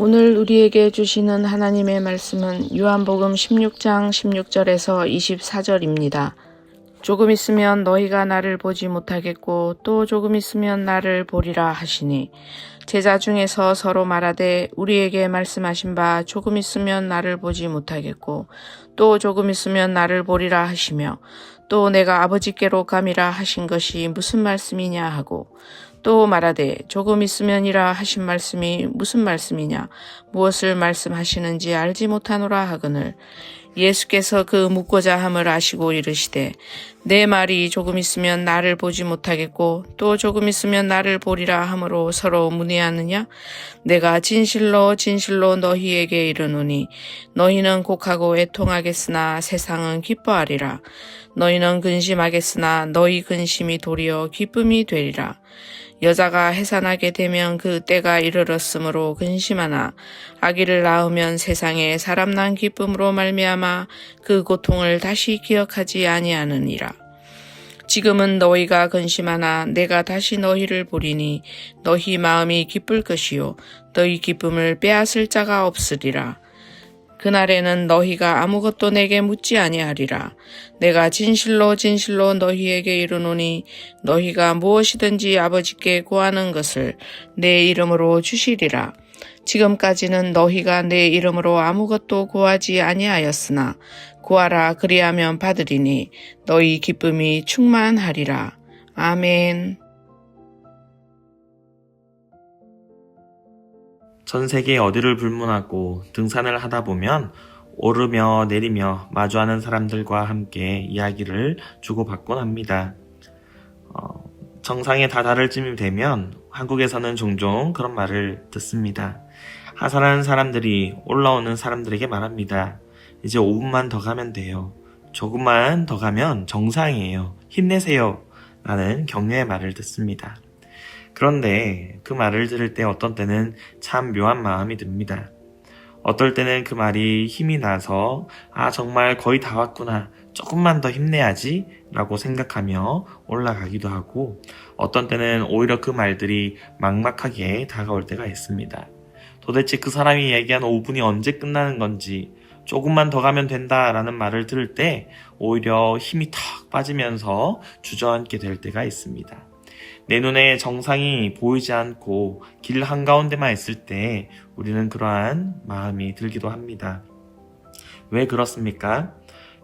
오늘 우리에게 주시는 하나님의 말씀은 요한복음 16장 16절에서 24절입니다. 조금 있으면 너희가 나를 보지 못하겠고 또 조금 있으면 나를 보리라 하시니 제자 중에서 서로 말하되 우리에게 말씀하신 바 조금 있으면 나를 보지 못하겠고 또 조금 있으면 나를 보리라 하시며 또 내가 아버지께로 감이라 하신 것이 무슨 말씀이냐 하고 또 말하되 조금 있으면이라 하신 말씀이 무슨 말씀이냐 무엇을 말씀하시는지 알지 못하노라 하거늘 예수께서 그 묻고자 함을 아시고 이르시되 내 말이 조금 있으면 나를 보지 못하겠고 또 조금 있으면 나를 보리라 함으로 서로 문의하느냐 내가 진실로 진실로 너희에게 이르노니 너희는 곡하고 애통하겠으나 세상은 기뻐하리라 너희는 근심하겠으나 너희 근심이 도리어 기쁨이 되리라 여자가 해산하게 되면 그 때가 이르렀으므로 근심하나 아기를 낳으면 세상에 사람 난 기쁨으로 말미암아 그 고통을 다시 기억하지 아니하느니라. 지금은 너희가 근심하나 내가 다시 너희를 보리니 너희 마음이 기쁠 것이요 너희 기쁨을 빼앗을 자가 없으리라. 그날에는 너희가 아무것도 내게 묻지 아니하리라. 내가 진실로 진실로 너희에게 이르노니 너희가 무엇이든지 아버지께 구하는 것을 내 이름으로 주시리라. 지금까지는 너희가 내 이름으로 아무것도 구하지 아니하였으나 구하라 그리하면 받으리니 너희 기쁨이 충만하리라. 아멘. 전 세계 어디를 불문하고 등산을 하다 보면 오르며 내리며 마주하는 사람들과 함께 이야기를 주고받곤 합니다. 정상에 다다를 쯤이 되면 한국에서는 종종 그런 말을 듣습니다. 하산하는 사람들이 올라오는 사람들에게 말합니다. 이제 5분만 더 가면 돼요. 조금만 더 가면 정상이에요. 힘내세요. 라는 격려의 말을 듣습니다. 그런데 그 말을 들을 때 어떤 때는 참 묘한 마음이 듭니다. 어떨 때는 그 말이 힘이 나서 정말 거의 다 왔구나. 조금만 더 힘내야지 라고 생각하며 올라가기도 하고 어떤 때는 오히려 그 말들이 막막하게 다가올 때가 있습니다. 도대체 그 사람이 얘기한 5분이 언제 끝나는 건지 조금만 더 가면 된다라는 말을 들을 때 오히려 힘이 턱 빠지면서 주저앉게 될 때가 있습니다. 내 눈에 정상이 보이지 않고 길 한가운데만 있을 때 우리는 그러한 마음이 들기도 합니다. 왜 그렇습니까?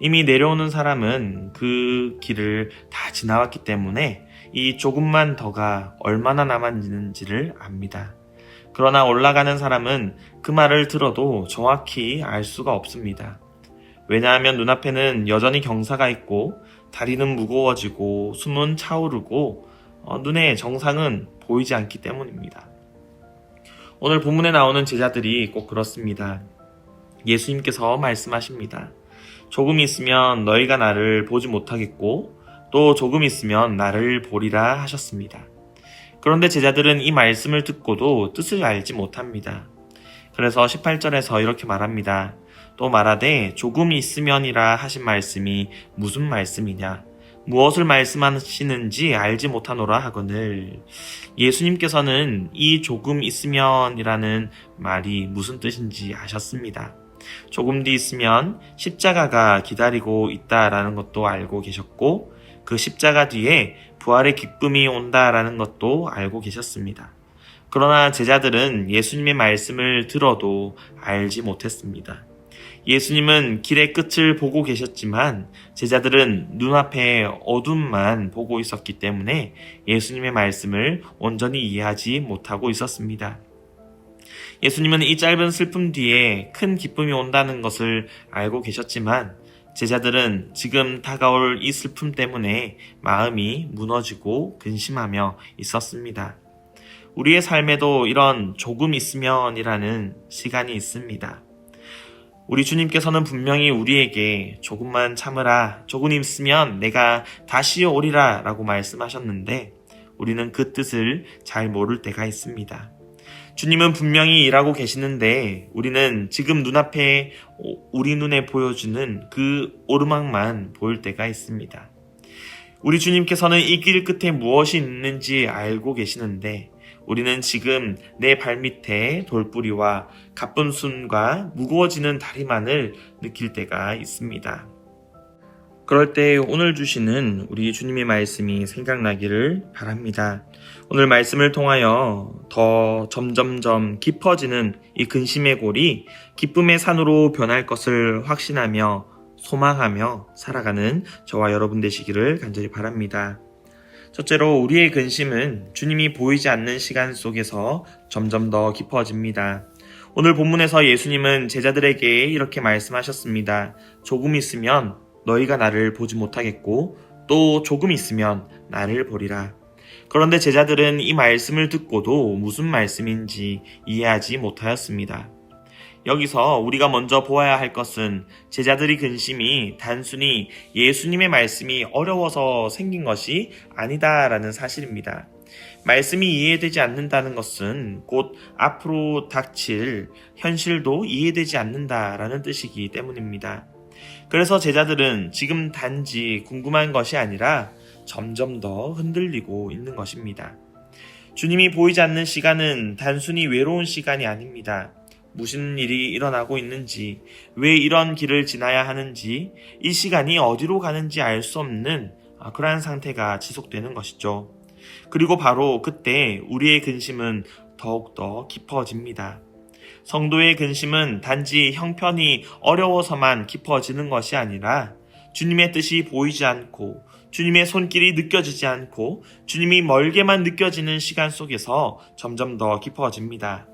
이미 내려오는 사람은 그 길을 다 지나왔기 때문에 이 조금만 더가 얼마나 남았는지를 압니다. 그러나 올라가는 사람은 그 말을 들어도 정확히 알 수가 없습니다. 왜냐하면 눈앞에는 여전히 경사가 있고 다리는 무거워지고 숨은 차오르고 눈에 정상은 보이지 않기 때문입니다. 오늘 본문에 나오는 제자들이 꼭 그렇습니다. 예수님께서 말씀하십니다. 조금 있으면 너희가 나를 보지 못하겠고 또 조금 있으면 나를 보리라 하셨습니다. 그런데 제자들은 이 말씀을 듣고도 뜻을 알지 못합니다. 그래서 18절에서 이렇게 말합니다. 또 말하되 조금 있으면이라 하신 말씀이 무슨 말씀이냐? 무엇을 말씀하시는지 알지 못하노라 하거늘 예수님께서는 이 조금 있으면이라는 말이 무슨 뜻인지 아셨습니다. 조금 뒤 있으면 십자가가 기다리고 있다라는 것도 알고 계셨고 그 십자가 뒤에 부활의 기쁨이 온다라는 것도 알고 계셨습니다. 그러나 제자들은 예수님의 말씀을 들어도 알지 못했습니다. 예수님은 길의 끝을 보고 계셨지만 제자들은 눈앞에 어둠만 보고 있었기 때문에 예수님의 말씀을 온전히 이해하지 못하고 있었습니다. 예수님은 이 짧은 슬픔 뒤에 큰 기쁨이 온다는 것을 알고 계셨지만 제자들은 지금 다가올 이 슬픔 때문에 마음이 무너지고 근심하며 있었습니다. 우리의 삶에도 이런 조금 있으면이라는 시간이 있습니다. 우리 주님께서는 분명히 우리에게 조금만 참으라, 조금 있으면 내가 다시 오리라 라고 말씀하셨는데 우리는 그 뜻을 잘 모를 때가 있습니다. 주님은 분명히 일하고 계시는데 우리는 지금 눈앞에 우리 눈에 보여주는 그 오르막만 보일 때가 있습니다. 우리 주님께서는 이 길 끝에 무엇이 있는지 알고 계시는데 우리는 지금 내 발밑에 돌뿌리와 가쁜 숨과 무거워지는 다리만을 느낄 때가 있습니다. 그럴 때 오늘 주시는 우리 주님의 말씀이 생각나기를 바랍니다. 오늘 말씀을 통하여 더 점점점 깊어지는 이 근심의 골이 기쁨의 산으로 변할 것을 확신하며 소망하며 살아가는 저와 여러분 되시기를 간절히 바랍니다. 첫째로 우리의 근심은 주님이 보이지 않는 시간 속에서 점점 더 깊어집니다. 오늘 본문에서 예수님은 제자들에게 이렇게 말씀하셨습니다. 조금 있으면 너희가 나를 보지 못하겠고 또 조금 있으면 나를 보리라. 그런데 제자들은 이 말씀을 듣고도 무슨 말씀인지 이해하지 못하였습니다. 여기서 우리가 먼저 보아야 할 것은 제자들의 근심이 단순히 예수님의 말씀이 어려워서 생긴 것이 아니다라는 사실입니다. 말씀이 이해되지 않는다는 것은 곧 앞으로 닥칠 현실도 이해되지 않는다라는 뜻이기 때문입니다. 그래서 제자들은 지금 단지 궁금한 것이 아니라 점점 더 흔들리고 있는 것입니다. 주님이 보이지 않는 시간은 단순히 외로운 시간이 아닙니다. 무슨 일이 일어나고 있는지, 왜 이런 길을 지나야 하는지, 이 시간이 어디로 가는지 알 수 없는 그러한 상태가 지속되는 것이죠. 그리고 바로 그때 우리의 근심은 더욱더 깊어집니다. 성도의 근심은 단지 형편이 어려워서만 깊어지는 것이 아니라 주님의 뜻이 보이지 않고 주님의 손길이 느껴지지 않고 주님이 멀게만 느껴지는 시간 속에서 점점 더 깊어집니다.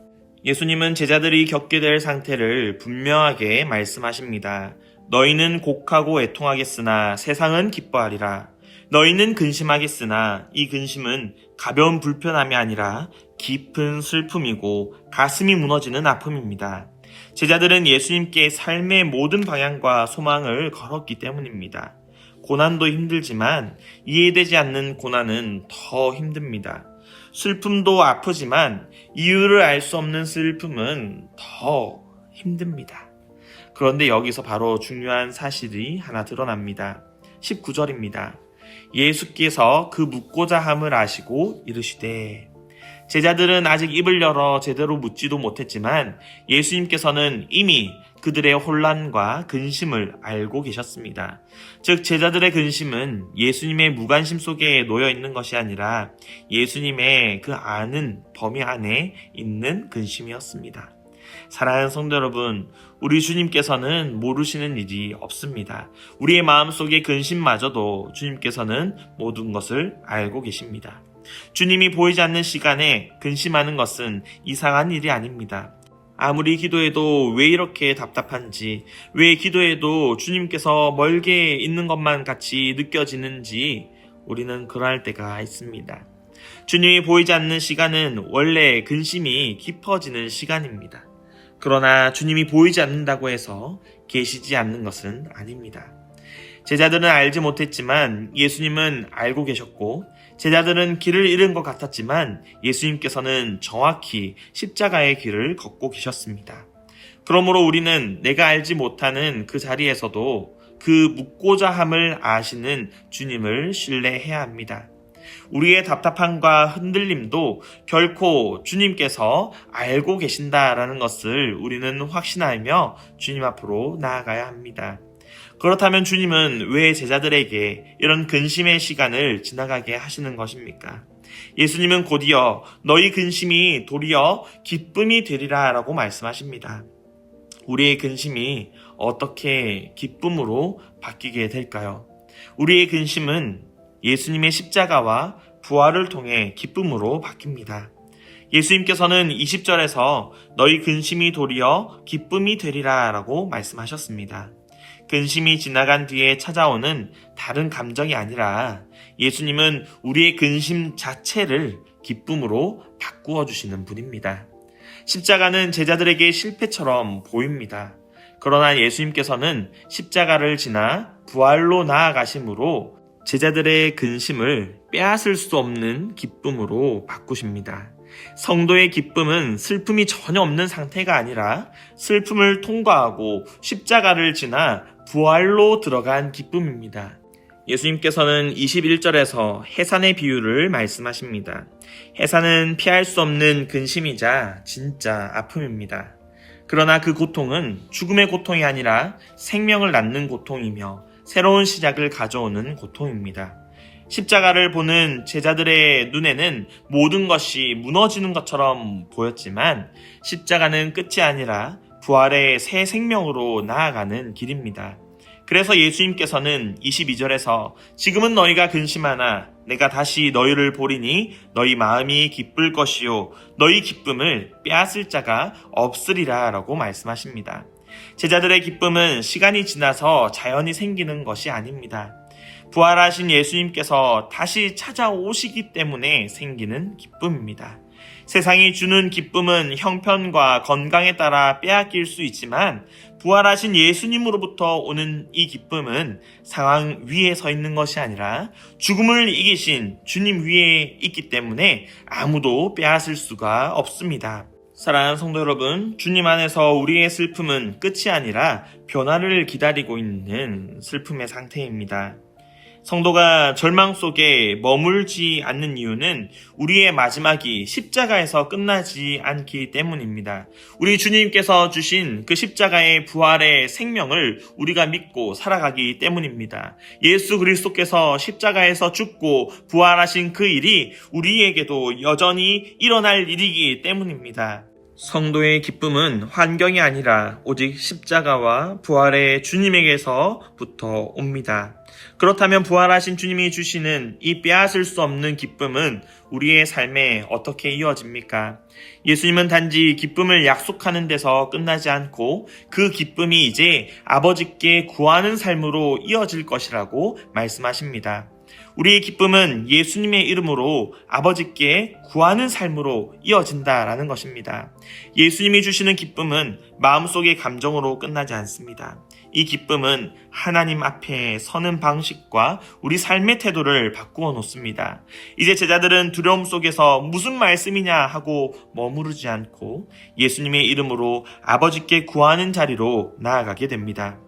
예수님은 제자들이 겪게 될 상태를 분명하게 말씀하십니다. 너희는 곡하고 애통하겠으나 세상은 기뻐하리라. 너희는 근심하겠으나 이 근심은 가벼운 불편함이 아니라 깊은 슬픔이고 가슴이 무너지는 아픔입니다. 제자들은 예수님께 삶의 모든 방향과 소망을 걸었기 때문입니다. 고난도 힘들지만 이해되지 않는 고난은 더 힘듭니다. 슬픔도 아프지만 이유를 알 수 없는 슬픔은 더 힘듭니다. 그런데 여기서 바로 중요한 사실이 하나 드러납니다. 19절입니다. 예수께서 그 묻고자 함을 아시고 이르시되. 제자들은 아직 입을 열어 제대로 묻지도 못했지만 예수님께서는 이미 그들의 혼란과 근심을 알고 계셨습니다. 즉 제자들의 근심은 예수님의 무관심 속에 놓여 있는 것이 아니라 예수님의 그 아는 범위 안에 있는 근심이었습니다. 사랑하는 성도 여러분, 우리 주님께서는 모르시는 일이 없습니다. 우리의 마음속의 근심마저도 주님께서는 모든 것을 알고 계십니다. 주님이 보이지 않는 시간에 근심하는 것은 이상한 일이 아닙니다. 아무리 기도해도 왜 이렇게 답답한지, 왜 기도해도 주님께서 멀게 있는 것만 같이 느껴지는지 우리는 그러할 때가 있습니다. 주님이 보이지 않는 시간은 원래 근심이 깊어지는 시간입니다. 그러나 주님이 보이지 않는다고 해서 계시지 않는 것은 아닙니다. 제자들은 알지 못했지만 예수님은 알고 계셨고 제자들은 길을 잃은 것 같았지만 예수님께서는 정확히 십자가의 길을 걷고 계셨습니다. 그러므로 우리는 내가 알지 못하는 그 자리에서도 그 묻고자 함을 아시는 주님을 신뢰해야 합니다. 우리의 답답함과 흔들림도 결코 주님께서 알고 계신다라는 것을 우리는 확신하며 주님 앞으로 나아가야 합니다. 그렇다면 주님은 왜 제자들에게 이런 근심의 시간을 지나가게 하시는 것입니까? 예수님은 곧이어 너희 근심이 도리어 기쁨이 되리라 라고 말씀하십니다. 우리의 근심이 어떻게 기쁨으로 바뀌게 될까요? 우리의 근심은 예수님의 십자가와 부활을 통해 기쁨으로 바뀝니다. 예수님께서는 20절에서 너희 근심이 도리어 기쁨이 되리라 라고 말씀하셨습니다. 근심이 지나간 뒤에 찾아오는 다른 감정이 아니라 예수님은 우리의 근심 자체를 기쁨으로 바꾸어 주시는 분입니다. 십자가는 제자들에게 실패처럼 보입니다. 그러나 예수님께서는 십자가를 지나 부활로 나아가심으로 제자들의 근심을 빼앗을 수 없는 기쁨으로 바꾸십니다. 성도의 기쁨은 슬픔이 전혀 없는 상태가 아니라 슬픔을 통과하고 십자가를 지나 부활로 들어간 기쁨입니다. 예수님께서는 21절에서 해산의 비유를 말씀하십니다. 해산은 피할 수 없는 근심이자 진짜 아픔입니다. 그러나 그 고통은 죽음의 고통이 아니라 생명을 낳는 고통이며 새로운 시작을 가져오는 고통입니다. 십자가를 보는 제자들의 눈에는 모든 것이 무너지는 것처럼 보였지만 십자가는 끝이 아니라 부활의 새 생명으로 나아가는 길입니다. 그래서 예수님께서는 22절에서 지금은 너희가 근심하나 내가 다시 너희를 보리니 너희 마음이 기쁠 것이요 너희 기쁨을 빼앗을 자가 없으리라 라고 말씀하십니다. 제자들의 기쁨은 시간이 지나서 자연히 생기는 것이 아닙니다. 부활하신 예수님께서 다시 찾아오시기 때문에 생기는 기쁨입니다. 세상이 주는 기쁨은 형편과 건강에 따라 빼앗길 수 있지만 부활하신 예수님으로부터 오는 이 기쁨은 상황 위에 서 있는 것이 아니라 죽음을 이기신 주님 위에 있기 때문에 아무도 빼앗을 수가 없습니다. 사랑하는 성도 여러분, 주님 안에서 우리의 슬픔은 끝이 아니라 변화를 기다리고 있는 슬픔의 상태입니다. 성도가 절망 속에 머물지 않는 이유는 우리의 마지막이 십자가에서 끝나지 않기 때문입니다. 우리 주님께서 주신 그 십자가의 부활의 생명을 우리가 믿고 살아가기 때문입니다. 예수 그리스도께서 십자가에서 죽고 부활하신 그 일이 우리에게도 여전히 일어날 일이기 때문입니다. 성도의 기쁨은 환경이 아니라 오직 십자가와 부활의 주님에게서부터 옵니다. 그렇다면 부활하신 주님이 주시는 이 빼앗을 수 없는 기쁨은 우리의 삶에 어떻게 이어집니까? 예수님은 단지 기쁨을 약속하는 데서 끝나지 않고 그 기쁨이 이제 아버지께 구하는 삶으로 이어질 것이라고 말씀하십니다. 우리의 기쁨은 예수님의 이름으로 아버지께 구하는 삶으로 이어진다라는 것입니다. 예수님이 주시는 기쁨은 마음속의 감정으로 끝나지 않습니다. 이 기쁨은 하나님 앞에 서는 방식과 우리 삶의 태도를 바꾸어 놓습니다. 이제 제자들은 두려움 속에서 무슨 말씀이냐 하고 머무르지 않고 예수님의 이름으로 아버지께 구하는 자리로 나아가게 됩니다.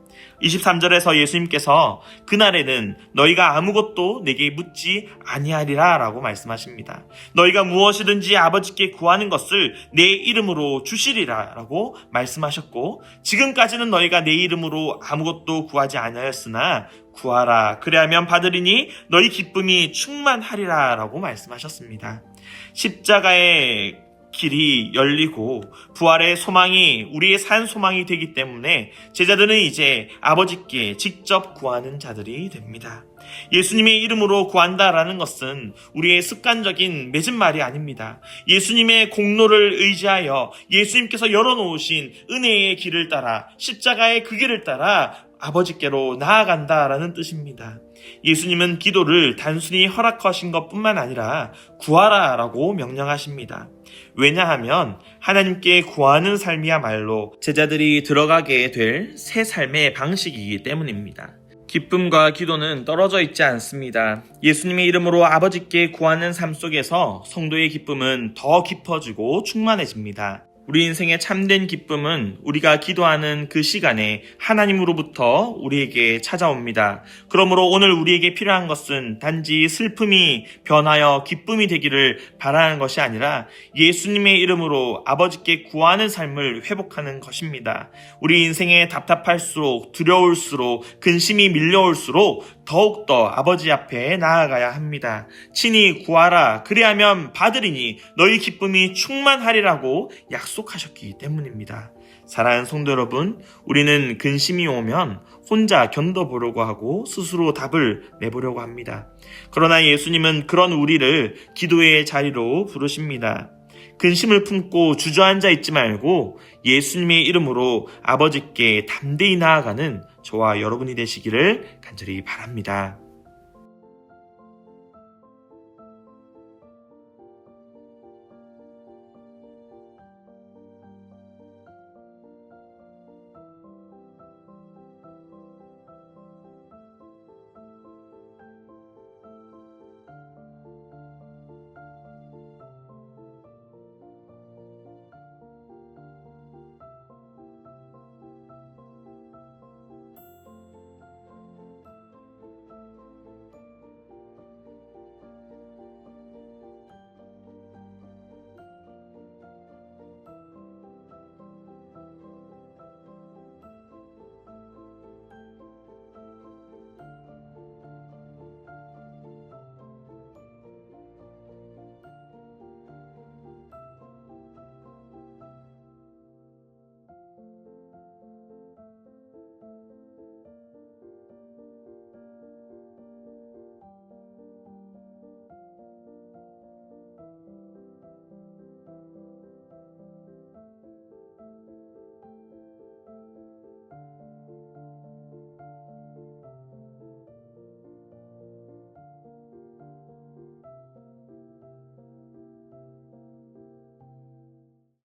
23절에서 예수님께서 그날에는 너희가 아무것도 내게 묻지 아니하리라 라고 말씀하십니다. 너희가 무엇이든지 아버지께 구하는 것을 내 이름으로 주시리라 라고 말씀하셨고 지금까지는 너희가 내 이름으로 아무것도 구하지 아니하였으나 구하라 그리하면 받으리니 너희 기쁨이 충만하리라 라고 말씀하셨습니다. 십자가의 길이 열리고 부활의 소망이 우리의 산 소망이 되기 때문에 제자들은 이제 아버지께 직접 구하는 자들이 됩니다. 예수님의 이름으로 구한다라는 것은 우리의 습관적인 맺은 말이 아닙니다. 예수님의 공로를 의지하여 예수님께서 열어놓으신 은혜의 길을 따라 십자가의 그 길을 따라 아버지께로 나아간다라는 뜻입니다. 예수님은 기도를 단순히 허락하신 것뿐만 아니라 구하라라고 명령하십니다. 왜냐하면 하나님께 구하는 삶이야말로 제자들이 들어가게 될 새 삶의 방식이기 때문입니다. 기쁨과 기도는 떨어져 있지 않습니다. 예수님의 이름으로 아버지께 구하는 삶 속에서 성도의 기쁨은 더 깊어지고 충만해집니다. 우리 인생의 참된 기쁨은 우리가 기도하는 그 시간에 하나님으로부터 우리에게 찾아옵니다. 그러므로 오늘 우리에게 필요한 것은 단지 슬픔이 변하여 기쁨이 되기를 바라는 것이 아니라 예수님의 이름으로 아버지께 구하는 삶을 회복하는 것입니다. 우리 인생에 답답할수록 두려울수록 근심이 밀려올수록 더욱더 아버지 앞에 나아가야 합니다. 친히 구하라 그리하면 받으리니 너희 기쁨이 충만하리라고 약속하셨기 때문입니다. 사랑하는 성도 여러분, 우리는 근심이 오면 혼자 견뎌보려고 하고 스스로 답을 내보려고 합니다. 그러나 예수님은 그런 우리를 기도의 자리로 부르십니다. 근심을 품고 주저앉아 있지 말고 예수님의 이름으로 아버지께 담대히 나아가는 저와 여러분이 되시기를 간절히 바랍니다.